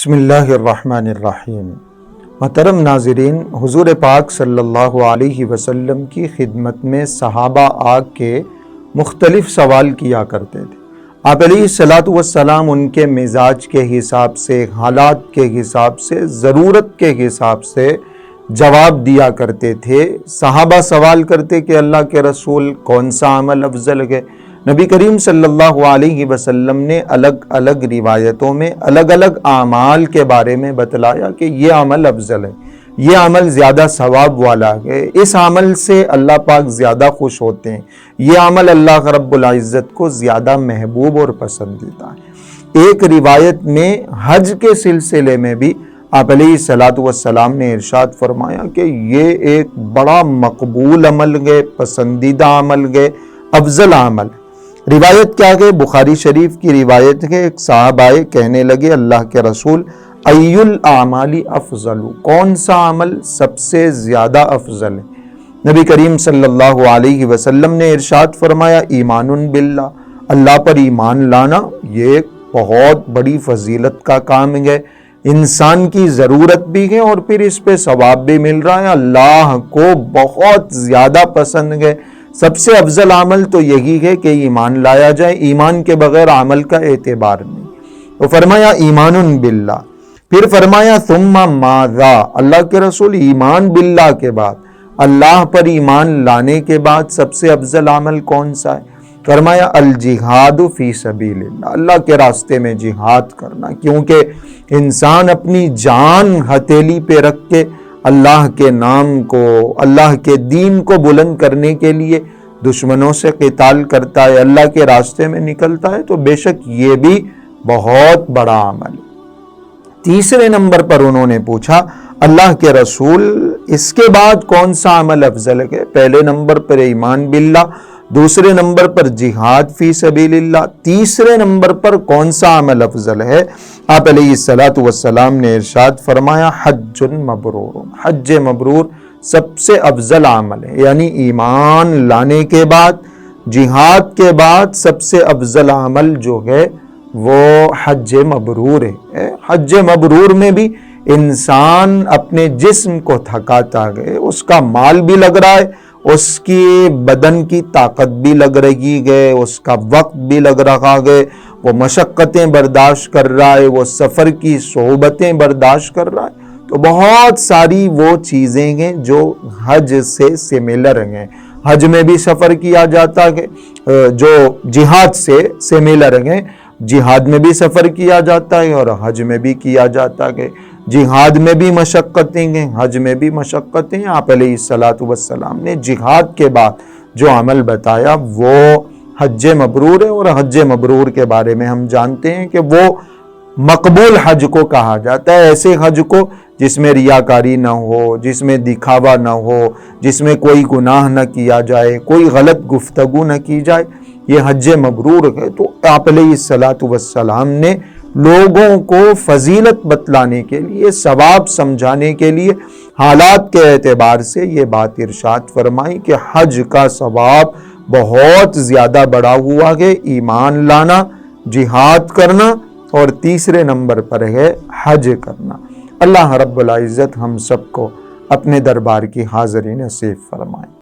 بسم اللہ الرحمن الرحیم۔ محترم ناظرین، حضور پاک صلی اللہ علیہ وسلم کی خدمت میں صحابہ آ کے مختلف سوال کیا کرتے تھے۔ آپ علیہ الصلاۃ والسلام ان کے مزاج کے حساب سے، حالات کے حساب سے، ضرورت کے حساب سے جواب دیا کرتے تھے۔ صحابہ سوال کرتے کہ اللہ کے رسول کون سا عمل افضل ہے؟ نبی کریم صلی اللہ علیہ وسلم نے الگ الگ روایتوں میں الگ الگ اعمال کے بارے میں بتلایا کہ یہ عمل افضل ہے، یہ عمل زیادہ ثواب والا ہے، اس عمل سے اللہ پاک زیادہ خوش ہوتے ہیں، یہ عمل اللہ رب العزت کو زیادہ محبوب اور پسندیدہ ہے۔ ایک روایت میں حج کے سلسلے میں بھی آپ علیہ الصلاۃ والسلام نے ارشاد فرمایا کہ یہ ایک بڑا مقبول عمل ہے، پسندیدہ عمل ہے، افضل عمل ہے۔ روایت کیا ہے؟ بخاری شریف کی روایت ہے، ایک صحابہ کہنے لگے اللہ کے رسول ای الاعمال افضل، کون سا عمل سب سے زیادہ افضل ہے؟ نبی کریم صلی اللہ علیہ وسلم نے ارشاد فرمایا ایمان باللہ، اللہ پر ایمان لانا یہ ایک بہت بڑی فضیلت کا کام ہے، انسان کی ضرورت بھی ہے اور پھر اس پہ ثواب بھی مل رہا ہے، اللہ کو بہت زیادہ پسند ہے۔ سب سے افضل عمل تو یہی ہے کہ ایمان لایا جائے، ایمان کے بغیر عمل کا اعتبار نہیں۔ وہ فرمایا ایمان باللہ، پھر فرمایا ثم ماذا، اللہ کے رسول ایمان باللہ کے بعد، اللہ پر ایمان لانے کے بعد سب سے افضل عمل کون سا ہے؟ فرمایا الجہاد فی سبیل اللہ، اللہ کے راستے میں جہاد کرنا، کیونکہ انسان اپنی جان ہتھیلی پہ رکھ کے اللہ کے نام کو، اللہ کے دین کو بلند کرنے کے لیے دشمنوں سے قتال کرتا ہے، اللہ کے راستے میں نکلتا ہے، تو بے شک یہ بھی بہت بڑا عمل ہے۔ تیسرے نمبر پر انہوں نے پوچھا اللہ کے رسول اس کے بعد کون سا عمل افضل ہے؟ پہلے نمبر پر ایمان باللہ، دوسرے نمبر پر جہاد فی سبیل اللہ، تیسرے نمبر پر کون سا عمل افضل ہے؟ آپ علیہ الصلاۃ والسلام نے ارشاد فرمایا حج مبرور، حج مبرور سب سے افضل عمل ہے، یعنی ایمان لانے کے بعد، جہاد کے بعد سب سے افضل عمل جو ہے وہ حج مبرور ہے۔ حج مبرور میں بھی انسان اپنے جسم کو تھکاتا ہے، اس کا مال بھی لگ رہا ہے، اس کی بدن کی طاقت بھی لگ رہی ہے، اس کا وقت بھی لگ رہا ہے، وہ مشقتیں برداشت کر رہا ہے، وہ سفر کی صعوبتیں برداشت کر رہا ہے، تو بہت ساری وہ چیزیں ہیں جو حج سے سملر ہیں۔ حج میں بھی سفر کیا جاتا ہے، جو جہاد سے سملر ہیں، جہاد میں بھی سفر کیا جاتا ہے اور حج میں بھی کیا جاتا ہے۔ جہاد میں بھی مشقتیں ہیں، حج میں بھی مشقتیں ہیں۔ آپ علیہ الصلاۃ والسلام نے جہاد کے بعد جو عمل بتایا وہ حج مبرور ہے، اور حج مبرور کے بارے میں ہم جانتے ہیں کہ وہ مقبول حج کو کہا جاتا ہے، ایسے حج کو جس میں ریاکاری نہ ہو، جس میں دکھاوا نہ ہو، جس میں کوئی گناہ نہ کیا جائے، کوئی غلط گفتگو نہ کی جائے، یہ حج مبرور ہے۔ تو آپ علیہ الصلاۃ والسلام نے لوگوں کو فضیلت بتلانے کے لیے، ثواب سمجھانے کے لیے، حالات کے اعتبار سے یہ بات ارشاد فرمائی کہ حج کا ثواب بہت زیادہ بڑا ہوا ہے، ایمان لانا، جہاد کرنا، اور تیسرے نمبر پر ہے حج کرنا۔ اللہ رب العزت ہم سب کو اپنے دربار کی حاضری نصیب فرمائے۔